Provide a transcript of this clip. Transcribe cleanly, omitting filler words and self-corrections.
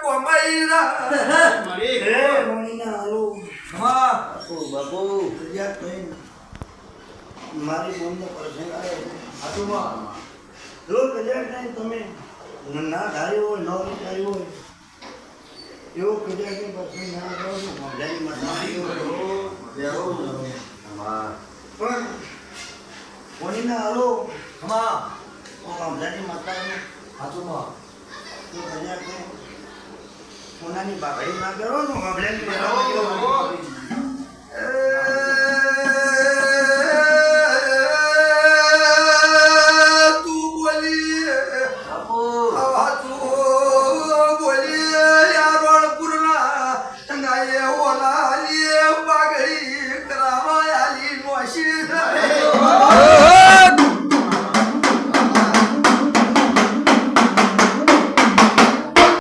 કોમૈરા હે મોણીના હાલો હા બાપુ યાદ નહીં મારી બોનનો પ્રસંગ આવ્યો આતુમાં જો કદાચ નહીં તમે ના ધાર્યો હોય ન વિચાર્યો હોય એવો કદાચ પ્રસંગ ના કરો તો મજાની મજા પણ મોણીના હાલો હા મજાની માતાનો આતુમાં તો કદાચ સોનાની બાગડી ના કરો તો મજાની ઓહો